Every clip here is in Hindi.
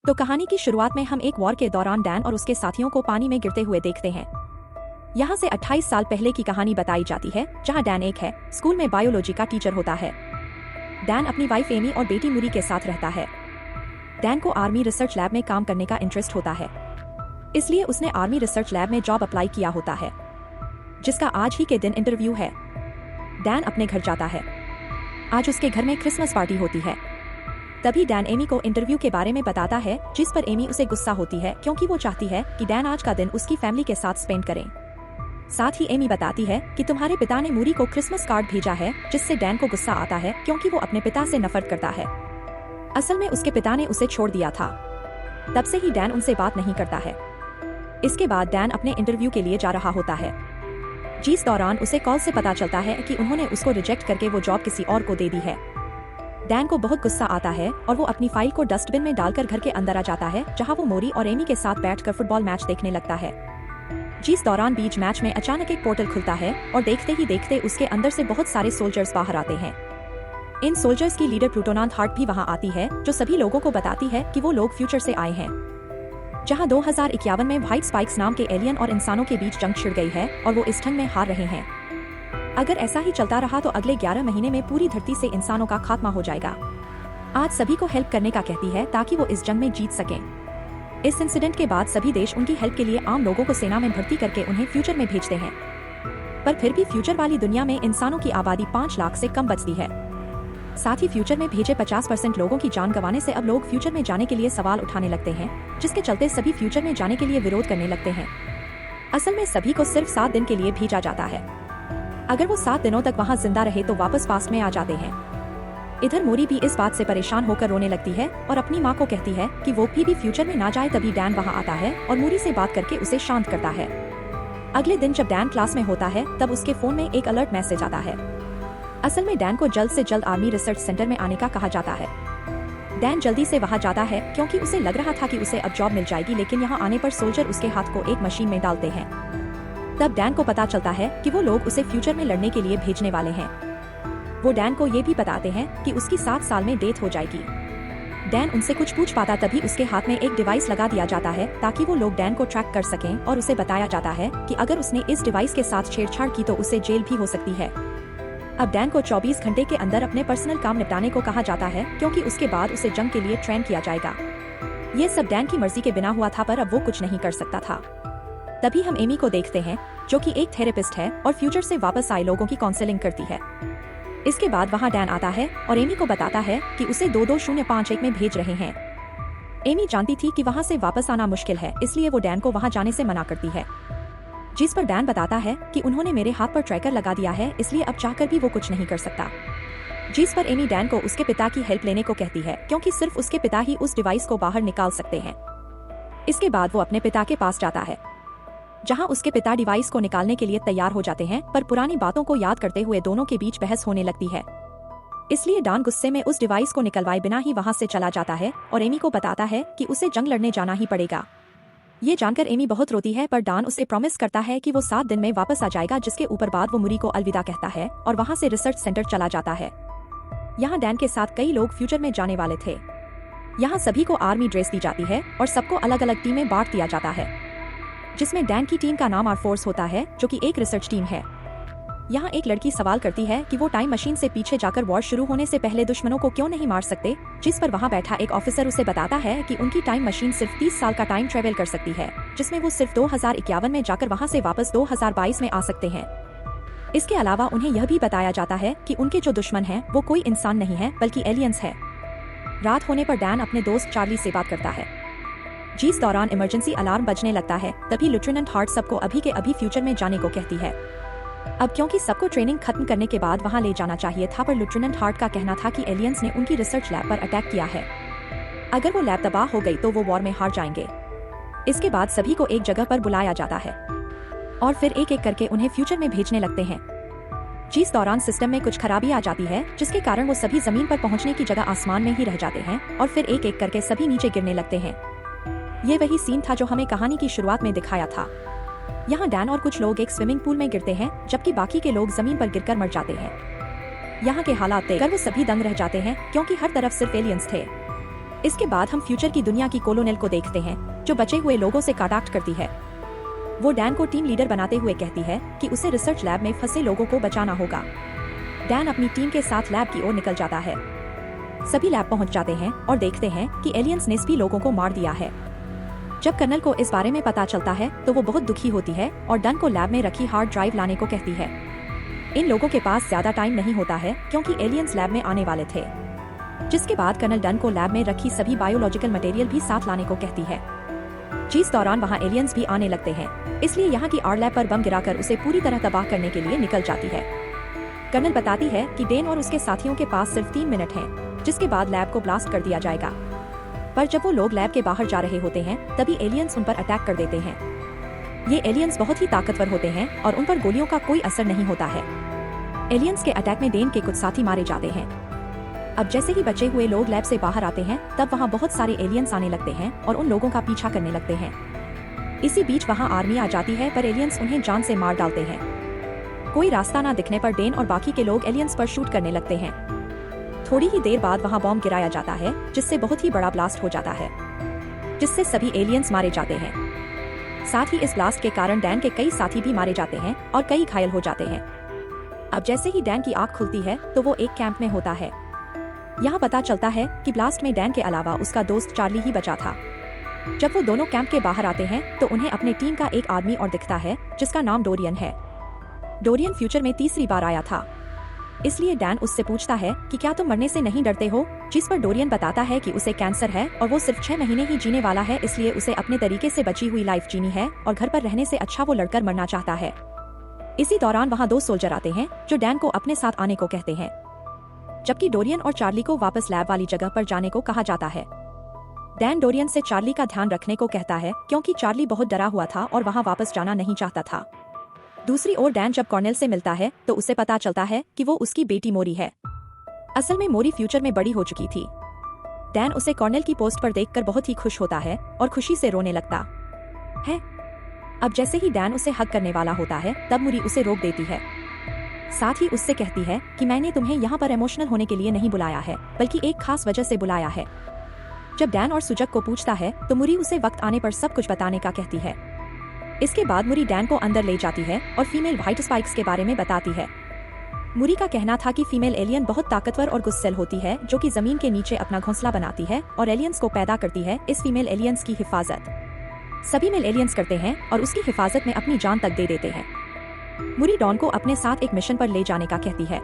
तो कहानी की शुरुआत में हम एक वॉर के दौरान डैन और उसके साथियों को पानी में गिरते हुए देखते हैं। यहाँ से 28 साल पहले की कहानी बताई जाती है, जहाँ डैन एक है स्कूल में बायोलॉजी का टीचर होता है। डैन अपनी वाइफ एमी और बेटी मुरी के साथ रहता है। डैन को आर्मी रिसर्च लैब में काम करने का इंटरेस्ट होता है, इसलिए उसने आर्मी रिसर्च लैब में जॉब अप्लाई किया होता है, जिसका आज ही के दिन इंटरव्यू है। डैन अपने घर जाता है। आज उसके घर में क्रिसमस पार्टी होती है। तभी डैन एमी को इंटरव्यू के बारे में बताता है, जिस पर एमी उसे गुस्सा होती है क्योंकि वो चाहती है कि डैन आज का दिन उसकी फैमिली के साथ स्पेंड करें। साथ ही एमी बताती है कि तुम्हारे पिता ने मुरी को क्रिसमस कार्ड भेजा है, जिससे डैन को गुस्सा आता है क्योंकि वो अपने पिता से नफरत करता है। असल में उसके पिता ने उसे छोड़ दिया था, तब से ही डैन उनसे बात नहीं करता है। इसके बाद डैन अपने इंटरव्यू के लिए जा रहा होता है, जिस दौरान उसे कॉल से पता चलता है कि उन्होंने उसको रिजेक्ट करके वो जॉब किसी और को दे दी है। डैन को बहुत गुस्सा आता है और वो अपनी फाइल को डस्टबिन में डालकर घर के अंदर आ जाता है, जहां वो मोरी और एमी के साथ बैठकर फुटबॉल मैच देखने लगता है। जिस दौरान बीच मैच में अचानक एक पोर्टल खुलता है और देखते ही देखते उसके अंदर से बहुत सारे सोल्जर्स बाहर आते हैं। इन सोल्जर्स की लीडर प्लूटोनांथ हार्ट भी वहां आती है, जो सभी लोगों को बताती है कि वो लोग फ्यूचर से आए हैं, जहां 2051 में व्हाइट स्पाइक्स नाम के एलियन और इंसानों के बीच जंग छिड़ गई है और वो इस जंग में हार रहे हैं। अगर ऐसा ही चलता रहा तो अगले 11 महीने में पूरी धरती से इंसानों का खात्मा हो जाएगा। आज सभी को हेल्प करने का कहती है ताकि वो इस जंग में जीत सकें। इस इंसिडेंट के बाद सभी देश उनकी हेल्प के लिए आम लोगों को सेना में भर्ती करके उन्हें फ्यूचर में भेजते हैं, पर फिर भी फ्यूचर वाली दुनिया में इंसानों की आबादी 5 लाख से कम बचती है। साथ ही फ्यूचर में भेजे 50% लोगों की जान गंवाने से अब लोग फ्यूचर में जाने के लिए सवाल उठाने लगते हैं, जिसके चलते सभी फ्यूचर में जाने के लिए विरोध करने लगते हैं। असल में सभी को सिर्फ 7 दिन के लिए भेजा जाता है। अगर वो 7 दिनों तक वहाँ जिंदा रहे तो वापस पास्ट में आ जाते हैं। इधर मोरी भी इस बात से परेशान होकर रोने लगती है और अपनी माँ को कहती है कि वो भी फ्यूचर में ना जाए। तभी डैन वहाँ आता है और मोरी से बात करके उसे शांत करता है। अगले दिन जब डैन क्लास में होता है तब उसके फोन में एक अलर्ट मैसेज आता है। असल में डैन को जल्द से जल्द आर्मी रिसर्च सेंटर में आने का कहा जाता है। डैन जल्दी से वहाँ जाता है क्योंकि उसे लग रहा था कि उसे अब जॉब मिल जाएगी, लेकिन यहाँ आने पर सोल्जर उसके हाथ को एक मशीन में डालते हैं। तब डैन को पता चलता है कि वो लोग उसे फ्यूचर में लड़ने के लिए भेजने वाले हैं। वो डैन को ये भी बताते हैं कि उसकी 7 साल में डेथ हो जाएगी। डैन उनसे कुछ पूछ पाता तभी उसके हाथ में एक डिवाइस लगा दिया जाता है ताकि वो लोग डैन को ट्रैक कर सकें, और उसे बताया जाता है कि अगर उसने इस डिवाइस के साथ छेड़छाड़ की तो उसे जेल भी हो सकती है। अब डैन को 24 घंटे के अंदर अपने पर्सनल काम निपटाने को कहा जाता है, क्योंकि उसके बाद उसे जंग के लिए ट्रेन किया जाएगा। ये सब डैन की मर्जी के बिना हुआ था, पर अब वो कुछ नहीं कर सकता था। तभी हम एमी को देखते हैं, जो कि एक थेरेपिस्ट है और फ्यूचर से वापस आए लोगों की काउंसलिंग करती है। इसके बाद वहाँ डैन आता है और एमी को बताता है कि उसे 22051 में भेज रहे हैं। एमी जानती थी कि वहाँ से वापस आना मुश्किल है, इसलिए वो डैन को वहाँ जाने से मना करती है। जिस पर डैन बताता है कि उन्होंने मेरे हाथ पर ट्रैकर लगा दिया है, इसलिए अब चाहकर भी वो कुछ नहीं कर सकता। जिस पर एमी डैन को उसके पिता की हेल्प लेने को कहती है, क्योंकि सिर्फ उसके पिता ही उस डिवाइस को बाहर निकाल सकते हैं। इसके बाद वो अपने पिता के पास जाता है, जहां उसके पिता डिवाइस को निकालने के लिए तैयार हो जाते हैं, पर पुरानी बातों को याद करते हुए दोनों के बीच बहस होने लगती है। इसलिए डैन गुस्से में उस डिवाइस को निकलवाए बिना ही वहां से चला जाता है और एमी को बताता है कि उसे जंग लड़ने जाना ही पड़ेगा। ये जानकर एमी बहुत रोती है, पर डैन उसे प्रॉमिस करता है कि वो 7 दिन में वापस आ जाएगा, जिसके ऊपर बाद वो मुरी को अलविदा कहता है और वहाँ से रिसर्च सेंटर चला जाता है। यहाँ डैन के साथ कई लोग फ्यूचर में जाने वाले थे। यहाँ सभी को आर्मी ड्रेस दी जाती है और सबको अलग अलग टीमें बांट दिया जाता है, जिसमें डैन की टीम का नाम आर फोर्स होता है, जो कि एक रिसर्च टीम है। यहाँ एक लड़की सवाल करती है कि वो टाइम मशीन से पीछे जाकर वॉर शुरू होने से पहले दुश्मनों को क्यों नहीं मार सकते, जिस पर वहाँ बैठा एक ऑफिसर उसे बताता है कि उनकी टाइम मशीन सिर्फ 30 साल का टाइम ट्रेवल कर सकती है, जिसमें वो सिर्फ 2051 में जाकर वहाँ से वापस 2022 में आ सकते हैं। इसके अलावा उन्हें यह भी बताया जाता है कि उनके जो दुश्मन हैं वो कोई इंसान नहीं है बल्कि एलियंस है। रात होने पर डैन अपने दोस्त चार्ली से बात करता है। जिस दौरान इमरजेंसी अलार्म बजने लगता है, तभी लेफ्टिनेंट हार्ट सबको अभी के अभी फ्यूचर में जाने को कहती है। अब क्योंकि सबको ट्रेनिंग खत्म करने के बाद वहां ले जाना चाहिए था, पर लेफ्टिनेंट हार्ट का कहना था कि एलियंस ने उनकी रिसर्च लैब पर अटैक किया है। अगर वो लैब तबाह हो गई तो वो वॉर में हार जाएंगे। इसके बाद सभी को एक जगह पर बुलाया जाता है और फिर एक एक करके उन्हें फ्यूचर में भेजने लगते हैं। जिस दौरान सिस्टम में कुछ खराबी आ जाती है, जिसके कारण वो सभी जमीन पर पहुंचने की जगह आसमान में ही रह जाते हैं और फिर एक एक करके सभी नीचे गिरने लगते हैं। ये वही सीन था जो हमें कहानी की शुरुआत में दिखाया था। यहाँ डैन और कुछ लोग एक स्विमिंग पूल में गिरते हैं, जबकि बाकी के लोग जमीन पर गिरकर मर जाते हैं। यहाँ के हालात देखकर वो सभी दंग रह जाते हैं, क्योंकि हर तरफ सिर्फ एलियंस थे। इसके बाद हम फ्यूचर की दुनिया की कोलोनेल को देखते हैं जो बचे हुए लोगों से कांटेक्ट करती है। वो डैन को टीम लीडर बनाते हुए कहती है कि उसे रिसर्च लैब में फंसे लोगों को बचाना होगा। डैन अपनी टीम के साथ लैब की ओर निकल जाता है। सभी लैब पहुंच जाते हैं और देखते हैं कि एलियंस ने सभी लोगों को मार दिया है। जब कर्नल को इस बारे में पता चलता है तो वो बहुत दुखी होती है और डन को लैब में रखी हार्ड ड्राइव लाने को कहती है। इन लोगों के पास ज्यादा टाइम नहीं होता है क्योंकि एलियंस लैब में आने वाले थे, जिसके बाद कर्नल डन को लैब में रखी सभी बायोलॉजिकल मटेरियल भी साथ लाने को कहती है। जिस दौरान वहाँ एलियंस भी आने लगते हैं, इसलिए यहाँ की आर लैब पर बम गिराकर उसे पूरी तरह तबाह करने के लिए निकल जाती है। कर्नल बताती है कि डेन और उसके साथियों के पास सिर्फ 3 मिनट हैं, जिसके बाद लैब को ब्लास्ट कर दिया जाएगा। पर जब वो लोग लैब के बाहर जा रहे होते हैं तभी एलियंस उन पर अटैक कर देते हैं। ये एलियंस बहुत ही ताकतवर होते हैं और उन पर गोलियों का कोई असर नहीं होता है। एलियंस के अटैक में डेन के कुछ साथी मारे जाते हैं। अब जैसे ही बचे हुए लोग लैब से बाहर आते हैं तब वहाँ बहुत सारे एलियंस आने लगते हैं और उन लोगों का पीछा करने लगते हैं। इसी बीच वहाँ आर्मी आ जाती है पर एलियंस उन्हें जान से मार डालते हैं। कोई रास्ता ना दिखने पर डेन और बाकी के लोग एलियंस पर शूट करने लगते हैं। थोड़ी ही देर बाद वहाँ बॉम्ब गिराया जाता है जिससे बहुत ही बड़ा ब्लास्ट हो जाता है, जिससे सभी एलियंस मारे जाते हैं। साथ ही इस ब्लास्ट के कारण डैन के कई साथी भी मारे जाते हैं और कई घायल हो जाते हैं। अब जैसे ही डैन की आंख खुलती है तो वो एक कैंप में होता है। यहाँ पता चलता है कि ब्लास्ट में डैन के अलावा उसका दोस्त चार्ली ही बचा था। जब वो दोनों कैंप के बाहर आते हैं तो उन्हें अपने टीम का एक आदमी और दिखता है जिसका नाम डोरियन है। डोरियन फ्यूचर में तीसरी बार आया था, इसलिए डैन उससे पूछता है कि क्या तुम मरने से नहीं डरते हो, जिस पर डोरियन बताता है कि उसे कैंसर है और वो सिर्फ 6 महीने ही जीने वाला है, इसलिए उसे अपने तरीके से बची हुई लाइफ जीनी है और घर पर रहने से अच्छा वो लड़कर मरना चाहता है। इसी दौरान वहाँ 2 सोल्जर आते हैं जो डैन को अपने साथ आने को कहते हैं, जबकि डोरियन और चार्ली को वापस लैब वाली जगह पर जाने को कहा जाता है। डैन डोरियन से चार्ली का ध्यान रखने को कहता है क्योंकि चार्ली बहुत डरा हुआ था और वहाँ वापस जाना नहीं चाहता था। दूसरी ओर डैन जब कॉर्नेल से मिलता है तो उसे पता चलता है कि वो उसकी बेटी मोरी है। असल में मोरी फ्यूचर में बड़ी हो चुकी थी। डैन उसे कॉर्नेल की पोस्ट पर देखकर बहुत ही खुश होता है और खुशी से रोने लगता है। अब जैसे ही डैन उसे हग करने वाला होता है तब मोरी उसे रोक देती है। साथ ही उससे कहती है कि मैंने तुम्हें यहाँ पर इमोशनल होने के लिए नहीं बुलाया है, बल्कि एक खास वजह से बुलाया है। जब डैन और सुजक को पूछता है तो मुरी उसे वक्त आने पर सब कुछ बताने का कहती है। इसके बाद मुरी डैन को अंदर ले जाती है और फीमेल व्हाइट स्पाइक्स के बारे में बताती है। मुरी का कहना था कि फीमेल एलियन बहुत ताकतवर और गुस्सेल होती है जो कि जमीन के नीचे अपना घोंसला बनाती है और एलियंस को पैदा करती है। इस फीमेल एलियंस की हिफाजत सभी मेल एलियंस करते हैं और उसकी हिफाजत में अपनी जान तक दे देते हैं। मुरी डॉन को अपने साथ एक मिशन पर ले जाने का कहती है।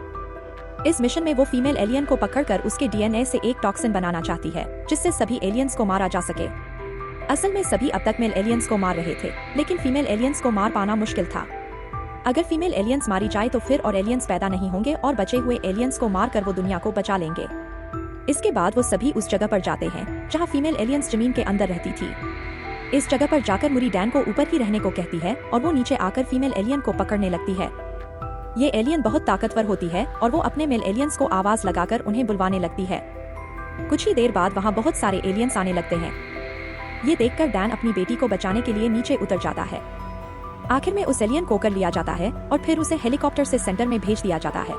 इस मिशन में वो फीमेल एलियन को पकड़कर उसके डीएनए से एक टॉक्सिन बनाना चाहती है जिससे सभी एलियंस को मारा जा सके। असल में सभी अब तक मेल एलियंस को मार रहे थे, लेकिन फीमेल एलियंस को मार पाना मुश्किल था। अगर फीमेल एलियंस मारी जाए तो फिर और एलियंस पैदा नहीं होंगे और बचे हुए एलियंस को मारकर वो दुनिया को बचा लेंगे। इसके बाद वो सभी उस जगह पर जाते हैं जहाँ फीमेल एलियंस जमीन के अंदर रहती थी। इस जगह पर जाकर मुरी डैन को ऊपर ही रहने को कहती है और वो नीचे आकर फीमेल एलियन को पकड़ने लगती है। ये एलियन बहुत ताकतवर होती है और वो अपने मेल एलियंस को आवाज लगाकर उन्हें बुलवाने लगती है। कुछ ही देर बाद वहाँ बहुत सारे एलियंस आने लगते हैं। ये देखकर डैन अपनी बेटी को बचाने के लिए नीचे उतर जाता है। आखिर में उस एलियन को कर लिया जाता है और फिर उसे हेलीकॉप्टर से सेंटर में भेज दिया जाता है।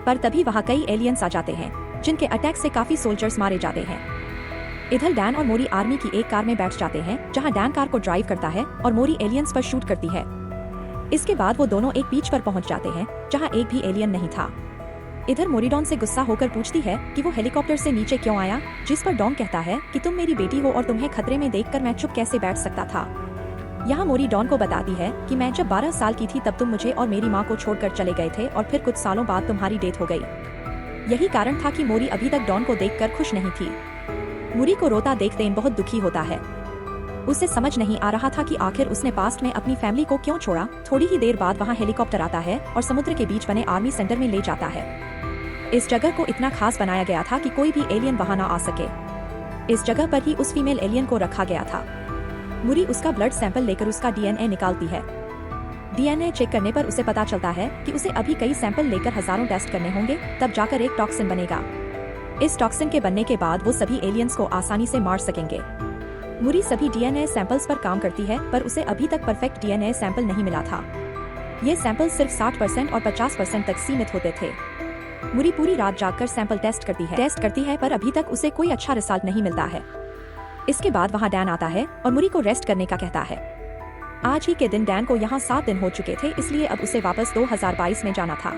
पर तभी वहाँ कई एलियंस आ जाते हैं जिनके अटैक से काफी सोल्जर्स मारे जाते हैं। इधर डैन और मोरी आर्मी की एक कार में बैठ जाते हैं जहाँ डैन कार को ड्राइव करता है और मोरी एलियंस पर शूट करती है। इसके बाद वो दोनों एक बीच पर पहुंच जाते हैं जहाँ एक भी एलियन नहीं था। इधर मोरी डॉन से गुस्सा होकर पूछती है कि वो हेलीकॉप्टर से नीचे क्यों आया, जिस पर डॉन कहता है कि तुम मेरी बेटी हो और तुम्हें खतरे में देखकर मैं चुप कैसे बैठ सकता था। यहाँ मोरी डॉन को बताती है कि मैं जब 12 साल की थी तब तुम मुझे और मेरी माँ को छोड़कर चले गए थे और फिर कुछ सालों बाद तुम्हारी डेथ हो गई। यही कारण था कि मोरी अभी तक डॉन को देखकर खुश नहीं थी। मोरी को रोता देख डेन बहुत दुखी होता है। उसे समझ नहीं आ रहा था कि आखिर उसने पास्ट में अपनी फैमिली को क्यों छोड़ा। थोड़ी ही देर बाद वहाँ हेलीकॉप्टर आता है और समुद्र के बीच बने आर्मी सेंटर में ले जाता है। इस जगह को इतना खास बनाया गया था कि कोई भी एलियन वहाँ ना आ सके। इस जगह पर ही उस फीमेल एलियन को रखा गया था। मुरी उसका ब्लड सैंपल लेकर उसका डीएनए निकालती है। डीएनए चेक करने पर उसे पता चलता है कि उसे अभी कई सैंपल लेकर हजारों टेस्ट करने होंगे, तब जाकर एक टॉक्सिन बनेगा। इस टॉक्सिन के बनने के बाद वो सभी एलियंस को आसानी से मार सकेंगे। मुरी सभी डीएनए सैंपल्स पर काम करती है पर उसे अभी तक परफेक्ट डीएनए सैंपल नहीं मिला था। ये सैंपल सिर्फ 60% और 50% तक सीमित होते थे। मुरी पूरी रात जागकर सैंपल टेस्ट करती है पर अभी तक उसे कोई अच्छा रिजल्ट नहीं मिलता है। इसके बाद वहाँ डैन आता है और मुरी को रेस्ट करने का कहता है। आज ही के दिन डैन को यहाँ 7 दिन हो चुके थे, इसलिए अब उसे वापस 2022 में जाना था।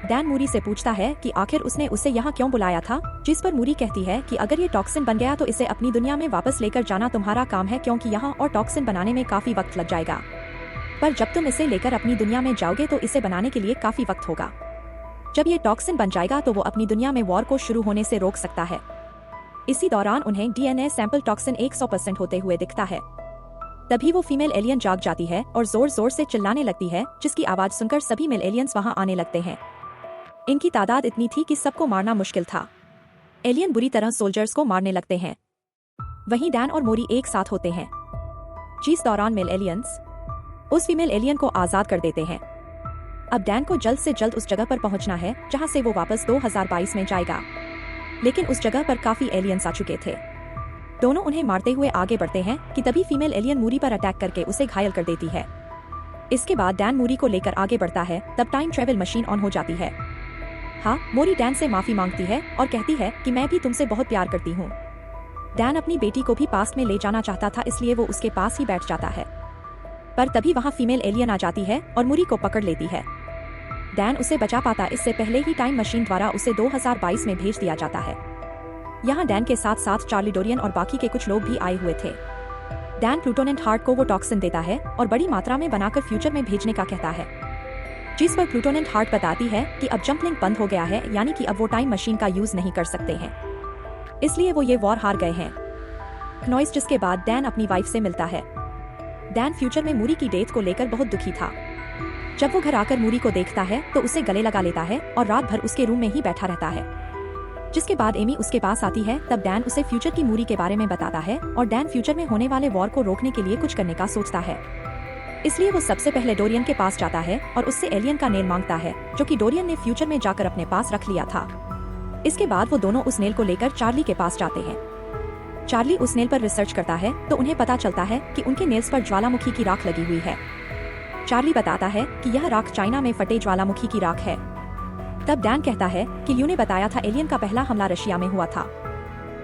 डैन मुरी से पूछता है कि आखिर उसने उसे यहाँ क्यों बुलाया था, जिस पर मुरी कहती है कि अगर ये टॉक्सिन बन गया तो इसे अपनी दुनिया में वापस लेकर जाना तुम्हारा काम है, क्योंकि यहाँ और टॉक्सिन बनाने में काफी वक्त लग जाएगा। पर जब तुम इसे लेकर अपनी दुनिया में जाओगे तो इसे बनाने के लिए काफी वक्त होगा। जब ये टॉक्सिन बन जाएगा तो वो अपनी दुनिया में वॉर को शुरू होने से रोक सकता है। इसी दौरान उन्हें डीएनए सैंपल टॉक्सिन 100% होते हुए दिखता है। तभी वो फीमेल एलियन जाग जाती है और जोर जोर से चिल्लाने लगती है, जिसकी आवाज सुनकर सभी मेल एलियंस वहां आने लगते हैं। इनकी तादाद इतनी थी कि सबको मारना मुश्किल था। एलियन बुरी तरह सोल्जर्स को मारने लगते हैं। वहीं डैन और मोरी एक साथ होते हैं, जिस दौरान मेल एलियंस उस फीमेल एलियन को आजाद कर देते हैं। अब डैन को जल्द से जल्द उस जगह पर पहुंचना है जहां से वो वापस 2022 में जाएगा, लेकिन उस जगह पर काफी एलियंस आ चुके थे। दोनों उन्हें मारते हुए आगे बढ़ते हैं कि तभी फीमेल एलियन मूरी पर अटैक करके उसे घायल कर देती है। इसके बाद डैन मूरी को लेकर आगे बढ़ता है, तब टाइम ट्रेवल मशीन ऑन हो जाती है। हाँ, मोरी डैन से माफी मांगती है और कहती है कि मैं भी तुमसे बहुत प्यार करती हूँ। डैन अपनी बेटी को भी पास्ट में ले जाना चाहता था, इसलिए वो उसके पास ही बैठ जाता है। पर तभी वहाँ फीमेल एलियन आ जाती है और मुरी को पकड़ लेती है। डैन उसे बचा पाता, इससे पहले ही टाइम मशीन द्वारा उसे 2022 में भेज दिया जाता है। यहाँ डैन के साथ साथ चार्ली डोरियन और बाकी के कुछ लोग भी आए हुए थे। डैन प्लूटोनेंट हार्ट को वो टॉक्सिन देता है और बड़ी मात्रा में बनाकर फ्यूचर में भेजने का कहता है, जिस पर प्लूटोनेंट हार्ट बताती है कि अब जंप लिंक बंद हो गया है, यानी कि अब वो टाइम मशीन का यूज नहीं कर सकते हैं, इसलिए वो ये वॉर हार गए हैं। नॉइस जिसके बाद डैन अपनी वाइफ से मिलता है। डैन फ्यूचर में मूरी की डेथ को लेकर बहुत दुखी था। जब वो घर आकर मूरी को देखता है तो उसे गले लगा लेता है और रात भर उसके रूम में ही बैठा रहता है। जिसके बाद एमी उसके पास आती है, तब डैन उसे फ्यूचर की मूरी के बारे में बताता है और डैन फ्यूचर में होने वाले वॉर को रोकने के लिए कुछ करने का सोचता है। इसलिए वो सबसे पहले डोरियन के पास जाता है और उससे एलियन का नेल मांगता है, जो कि डोरियन ने फ्यूचर में जाकर अपने पास रख लिया था। इसके बाद वो दोनों उस नेल को लेकर चार्ली के पास जाते हैं। चार्ली उस नेल पर रिसर्च करता है तो उन्हें पता चलता है कि उनके नेल्स पर ज्वालामुखी की राख लगी हुई है। चार्ली बताता है कि यह राख चाइना में फटे ज्वालामुखी की राख है। तब डैन कहता है कि ल्यू ने बताया था एलियन का पहला हमला रशिया में हुआ था,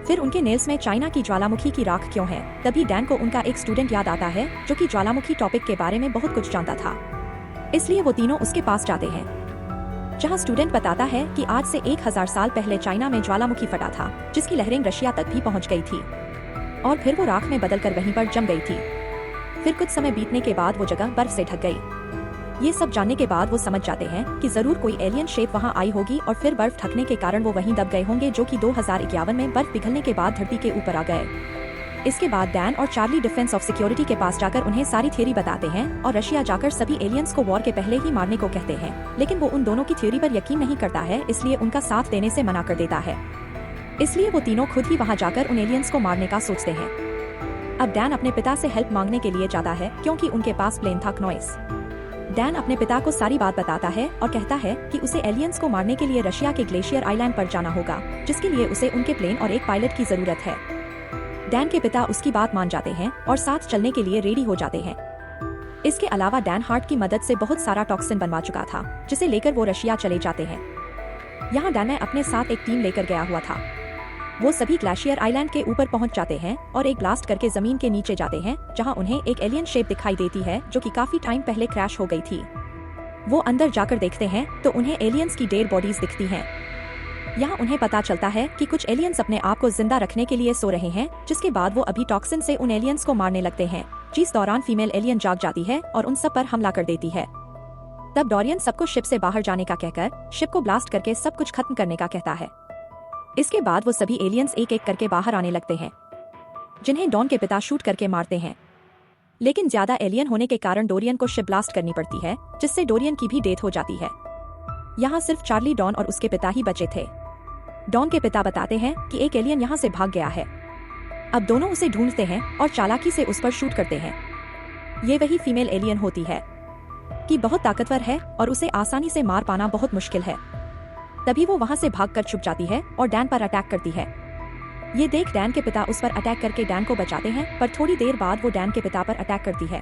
फिर उनके नेल्स में चाइना की ज्वालामुखी की राख क्यों है। तभी डैन को उनका एक स्टूडेंट याद आता है जो कि ज्वालामुखी टॉपिक के बारे में बहुत कुछ जानता था, इसलिए वो तीनों उसके पास जाते हैं, जहां स्टूडेंट बताता है कि आज से 1000 साल पहले चाइना में ज्वालामुखी फटा था, जिसकी लहरें रशिया तक भी पहुंच गई थी और फिर वो राख में बदलकर वहीं पर जम गई थी। फिर कुछ समय बीतने के बाद वो जगह बर्फ से ढक गई। ये सब जानने के बाद वो समझ जाते हैं कि जरूर कोई एलियन शेप वहां आई होगी और फिर बर्फ ढकने के कारण वो वहीं दब गए होंगे, जो कि 2051 में बर्फ पिघलने के बाद धरती के ऊपर आ गए। इसके बाद डैन और चार्ली डिफेंस ऑफ सिक्योरिटी के पास जाकर उन्हें सारी थ्योरी बताते हैं और रशिया जाकर सभी एलियंस को वॉर के पहले ही मारने को कहते हैं, लेकिन वो उन दोनों की थ्योरी पर यकीन नहीं करता है, इसलिए उनका साथ देने से मना कर देता है। इसलिए वो तीनों खुद ही वहां जाकर उन एलियंस को मारने का सोचते हैं। अब डैन अपने पिता से हेल्प मांगने के लिए जाता है, क्योंकि उनके पास प्लेन था नॉइस। डैन अपने पिता को सारी बात बताता है और कहता है कि उसे एलियंस को मारने के लिए रशिया के ग्लेशियर आइलैंड पर जाना होगा, जिसके लिए उसे उनके प्लेन और एक पायलट की जरूरत है। डैन के पिता उसकी बात मान जाते हैं और साथ चलने के लिए रेडी हो जाते हैं। इसके अलावा डैन हार्ट की मदद से बहुत सारा टॉक्सिन बनवा चुका था, जिसे लेकर वो रशिया चले जाते हैं। यहाँ डैन अपने साथ एक टीम लेकर गया हुआ था। वो सभी ग्लेशियर आइलैंड के ऊपर पहुंच जाते हैं और एक ब्लास्ट करके जमीन के नीचे जाते हैं, जहां उन्हें एक एलियन शेप दिखाई देती है, जो कि काफी टाइम पहले क्रैश हो गई थी। वो अंदर जाकर देखते हैं तो उन्हें एलियंस की डेड बॉडीज दिखती हैं। यहाँ उन्हें पता चलता है कि कुछ एलियंस अपने आप को जिंदा रखने के लिए सो रहे हैं, जिसके बाद वो अभी टॉक्सिन से उन एलियंस को मारने लगते हैं। जिस दौरान फीमेल एलियन जाग जाती है और उन सब पर हमला कर देती है। तब डोरियन सबको शिप से बाहर जाने का कहकर शिप को ब्लास्ट करके सब कुछ खत्म करने का कहता है। इसके बाद वो सभी एलियंस एक एक करके बाहर आने लगते हैं, जिन्हें डॉन के पिता शूट करके मारते हैं। लेकिन ज्यादा एलियन होने के कारण डोरियन को शिप ब्लास्ट करनी पड़ती है, जिससे डोरियन की भी डेथ हो जाती है। यहाँ सिर्फ चार्ली, डॉन और उसके पिता ही बचे थे। डॉन के पिता बताते हैं कि एक एलियन यहाँ से भाग गया है। अब दोनों उसे ढूंढते हैं और चालाकी से उस पर शूट करते हैं। ये वही फीमेल एलियन होती है कि बहुत ताकतवर है और उसे आसानी से मार पाना बहुत मुश्किल है। तभी वो वहाँ से भागकर छुप जाती है और डैन पर अटैक करती है। ये देख डैन के पिता उस पर अटैक करके डैन को बचाते हैं, पर थोड़ी देर बाद वो डैन के पिता पर अटैक करती है।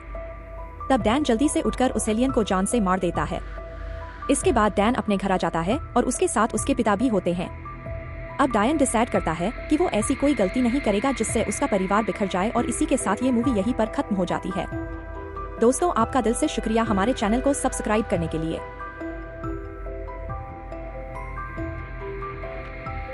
तब डैन जल्दी से उठकर उस एलियन को जान से मार देता है। इसके बाद डैन अपने घर आ जाता है और उसके साथ उसके पिता भी होते हैं। अब डायन डिसाइड करता है कि वो ऐसी कोई गलती नहीं करेगा जिससे उसका परिवार बिखर जाए और इसी के साथ ये मूवी यहीं पर खत्म हो जाती है। दोस्तों, आपका दिल से शुक्रिया हमारे चैनल को सब्सक्राइब करने के लिए।